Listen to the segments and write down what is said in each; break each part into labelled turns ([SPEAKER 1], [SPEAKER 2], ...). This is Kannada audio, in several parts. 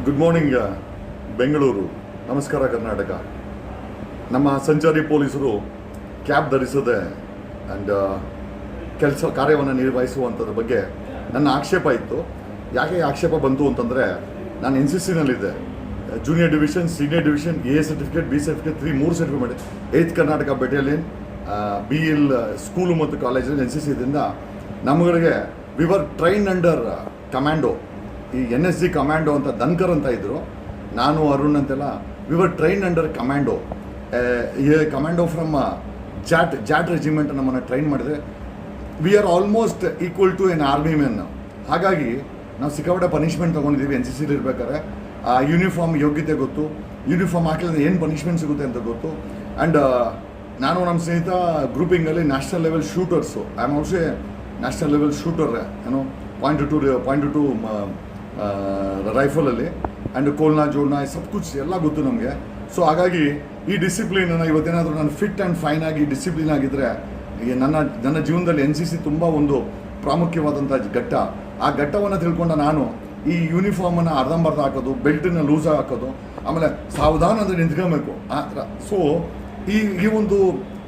[SPEAKER 1] ಗುಡ್ ಮಾರ್ನಿಂಗ್ ಬೆಂಗಳೂರು, ನಮಸ್ಕಾರ ಕರ್ನಾಟಕ. ನಮ್ಮ ಸಂಚಾರಿ ಪೊಲೀಸರು ಕ್ಯಾಬ್ ಧರಿಸದೆ ಆ್ಯಂಡ್ ಕಾರ್ಯವನ್ನು ನಿರ್ವಹಿಸುವಂಥದ್ರ ಬಗ್ಗೆ ನನ್ನ ಆಕ್ಷೇಪ ಇತ್ತು. ಯಾಕೆ ಆಕ್ಷೇಪ ಬಂತು ಅಂತಂದರೆ, ನಾನು NCCನಲ್ಲಿದ್ದೆ. Junior division, senior division, A certificate, B certificate, 3 certificate, 8th Karnataka battalion, BL school ಮತ್ತು ಕಾಲೇಜಲ್ಲಿ NCCದಿಂದ ನಮ್ಮಗಳಿಗೆ we were train under commando. ಈ NSG ಕಮಾಂಡೋ ಅಂತ ಧನ್ಕರ್ ಅಂತ ಇದ್ದರು. ನಾನು ಅರುಣ್ ಅಂತೆಲ್ಲ we were train under commando. Commando from Jat regiment ನಮ್ಮನ್ನು ಟ್ರೈನ್ ಮಾಡಿದ್ರೆ we are almost equal to an army men. ಹಾಗಾಗಿ ನಾವು ಸಿಕ್ಕಾಪಟ್ಟೆ ಪನಿಷ್ಮೆಂಟ್ ತೊಗೊಂಡಿದ್ದೀವಿ NCCಲಿ ಇರಬೇಕಾದ್ರೆ. ಆ ಯೂನಿಫಾರ್ಮ್ ಯೋಗ್ಯತೆ ಗೊತ್ತು, ಯೂನಿಫಾರ್ಮ್ ಹಾಕಿದ್ರೆ ಏನು ಪನಿಷ್ಮೆಂಟ್ ಸಿಗುತ್ತೆ ಅಂತ ಗೊತ್ತು. ಆ್ಯಂಡ್ ನಾನು ನಮ್ಮ ಸ್ನೇಹಿತ ಗ್ರೂಪಿಂಗಲ್ಲಿ national level shooters, I am also national level shooter, ಏನೋ .22 ರೈಫಲಲ್ಲಿ ಆ್ಯಂಡ್ ಕೋಲ್ನಾ ಜೋಡ್ನಾ ಸಬ್ ಕುಚ್ ಎಲ್ಲ ಗೊತ್ತು ನಮಗೆ. ಸೊ ಹಾಗಾಗಿ ಈ ಡಿಸಿಪ್ಲಿನನ್ನು ಇವತ್ತೇನಾದರೂ ನಾನು ಫಿಟ್ ಆ್ಯಂಡ್ ಫೈನ್ ಆಗಿ ಡಿಸಿಪ್ಲಿನ್ ಆಗಿದ್ದರೆ ನನ್ನ ಜೀವನದಲ್ಲಿ NCC ತುಂಬ ಒಂದು ಪ್ರಾಮುಖ್ಯವಾದಂಥ ಘಟ್ಟ. ಆ ಘಟ್ಟವನ್ನು ತಿಳ್ಕೊಂಡ ನಾನು ಈ ಯೂನಿಫಾರ್ಮನ್ನು ಅರ್ಧಂಬರ್ಧ ಹಾಕೋದು, ಬೆಲ್ಟನ್ನು ಲೂಸ್ ಹಾಕೋದು, ಆಮೇಲೆ ಸಾವಧಾನ ಅಂದರೆ ನಿಂತ್ಕೊಬೇಕು ಆ ಥರ. ಸೊ ಈ ಒಂದು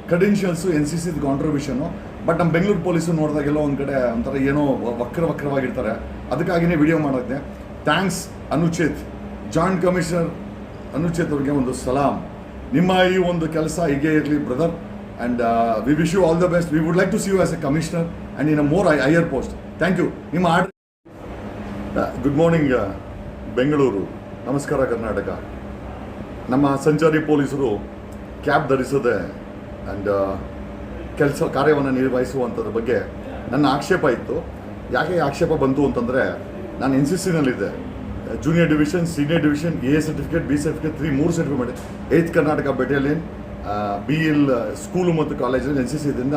[SPEAKER 1] ಕ್ರೆಡೆನ್ಷಿಯಲ್ಸು NCCದು ಕಾಂಟ್ರಿಬ್ಯೂಷನು. ಬಟ್ ನಮ್ಮ ಬೆಂಗಳೂರು ಪೊಲೀಸು ನೋಡಿದಾಗೆಲ್ಲ ಒಂದು ಕಡೆ ಒಂಥರ ಏನೋ ವಕ್ರವಾಗಿರ್ತಾರೆ. ಅದಕ್ಕಾಗಿಯೇ ವಿಡಿಯೋ ಮಾಡಿದ್ದೆ. Thanks Anucheth, joint commissioner Anucheth ಅವ್ರಿಗೆ ಒಂದು ಸಲಾಮ್. ನಿಮ್ಮ ಈ ಒಂದು ಕೆಲಸ ಹೀಗೆ ಇರಲಿ brother, and we wish you all the best. We would like to see you as a commissioner and in a more higher post. Thank you. ನಿಮ್ಮ ಆರ್ಡರ್. ಗುಡ್ ಮಾರ್ನಿಂಗ್ ಬೆಂಗಳೂರು, ನಮಸ್ಕಾರ ಕರ್ನಾಟಕ. ನಮ್ಮ ಸಂಚಾರಿ ಪೊಲೀಸರು ಕ್ಯಾಬ್ ಧರಿಸದೆ ಆ್ಯಂಡ್ ಕಾರ್ಯವನ್ನು ನಿರ್ವಹಿಸುವಂಥದ್ರ ಬಗ್ಗೆ ನನ್ನ ಆಕ್ಷೇಪ ಇತ್ತು. ಯಾಕೆ ಆಕ್ಷೇಪ ಬಂತು ಅಂತಂದರೆ, ನಾನು NCCನಲ್ಲಿದ್ದೆ. Junior division, senior division, A certificate, B certificate, 3 certificate, 8th Karnataka battalion, BL school ಮತ್ತು ಕಾಲೇಜಲ್ಲಿ NCCದಿಂದ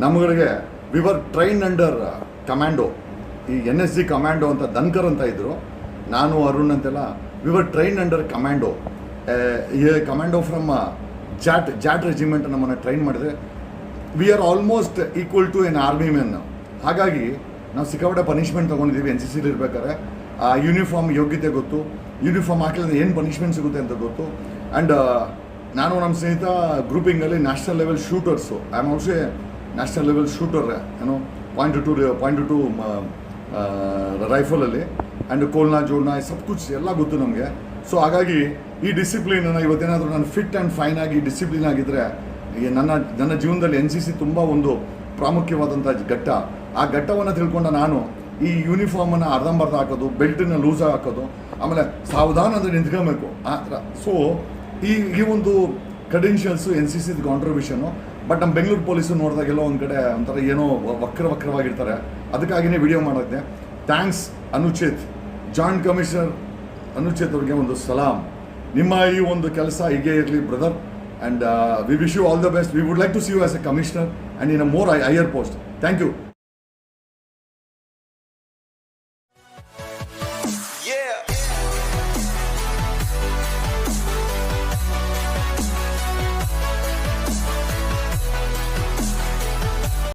[SPEAKER 1] ನಮ್ಮಗಳಿಗೆ we were train under commando. ಈ NSG ಕಮಾಂಡೋ ಅಂತ ಧನ್ಕರ್ ಅಂತ ಇದ್ದರು. ನಾನು ಅರುಣ್ ಅಂತೆಲ್ಲ we were train under commando. Commando from Jat regiment ನಮ್ಮನ್ನು ಟ್ರೈನ್ ಮಾಡಿದ್ರೆ we are almost equal to an army men. ಹಾಗಾಗಿ ನಾವು ಸಿಕ್ಕಾಪಟ್ಟೆ ಪನಿಷ್ಮೆಂಟ್ ತೊಗೊಂಡಿದ್ದೀವಿ NCCಲಿ ಇರಬೇಕಾದ್ರೆ. ಆ ಯೂನಿಫಾರ್ಮ್ ಯೋಗ್ಯತೆ ಗೊತ್ತು, ಯೂನಿಫಾರ್ಮ್ ಹಾಕಿದ್ರೆ ಏನು ಪನಿಷ್ಮೆಂಟ್ ಸಿಗುತ್ತೆ ಅಂತ ಗೊತ್ತು. ಆ್ಯಂಡ್ ನಾನು ನಮ್ಮ ಸ್ನೇಹಿತ ಗ್ರೂಪಿಂಗಲ್ಲಿ national level shooters, I am also national level shooter, ಏನೋ .22 ರೈಫಲಲ್ಲಿ ಆ್ಯಂಡ್ ಕೋಲ್ನಾ ಜೋಡ್ನಾ ಸಬ್ ಕುಚ್ ಎಲ್ಲ ಗೊತ್ತು ನಮಗೆ. ಸೊ ಹಾಗಾಗಿ ಈ ಡಿಸಿಪ್ಲಿನನ್ನು ಇವತ್ತೇನಾದರೂ ನಾನು ಫಿಟ್ ಆ್ಯಂಡ್ ಫೈನ್ ಆಗಿ ಡಿಸಿಪ್ಲಿನ್ ಆಗಿದ್ದರೆ ನನ್ನ ಜೀವನದಲ್ಲಿ NCC ತುಂಬ ಒಂದು ಪ್ರಾಮುಖ್ಯವಾದಂಥ ಘಟ್ಟ. ಆ ಘಟ್ಟವನ್ನು ತಿಳ್ಕೊಂಡ ನಾನು ಈ ಯೂನಿಫಾರ್ಮನ್ನು ಅರ್ಧಂಬರ್ಧ ಹಾಕೋದು, ಬೆಲ್ಟನ್ನು ಲೂಸ್ ಹಾಕೋದು, ಆಮೇಲೆ ಸಾವಧಾನ ಅಂದರೆ ನಿಂತ್ಕೊಬೇಕು ಆ ಥರ. ಸೊ ಈ ಒಂದು ಕ್ರೆಡೆನ್ಷಿಯಲ್ಸು NCCದು ಕಾಂಟ್ರಿಬ್ಯೂಷನು. ಬಟ್ ನಮ್ಮ ಬೆಂಗಳೂರು ಪೊಲೀಸು ನೋಡಿದಾಗೆಲ್ಲ ಒಂದು ಕಡೆ ಒಂಥರ ಏನೋ ವಕ್ರವಾಗಿರ್ತಾರೆ. ಅದಕ್ಕಾಗಿಯೇ ವಿಡಿಯೋ ಮಾಡಿದ್ದೆ. Thanks Anucheth, joint commissioner Anucheth ಅವ್ರಿಗೆ ಒಂದು ಸಲಾಮ್. ನಿಮ್ಮ ಈ ಒಂದು ಕೆಲಸ ಹೀಗೆ ಇರಲಿ brother, and we wish you all the best. We would like to see you as a commissioner and in a more higher post. Thank you.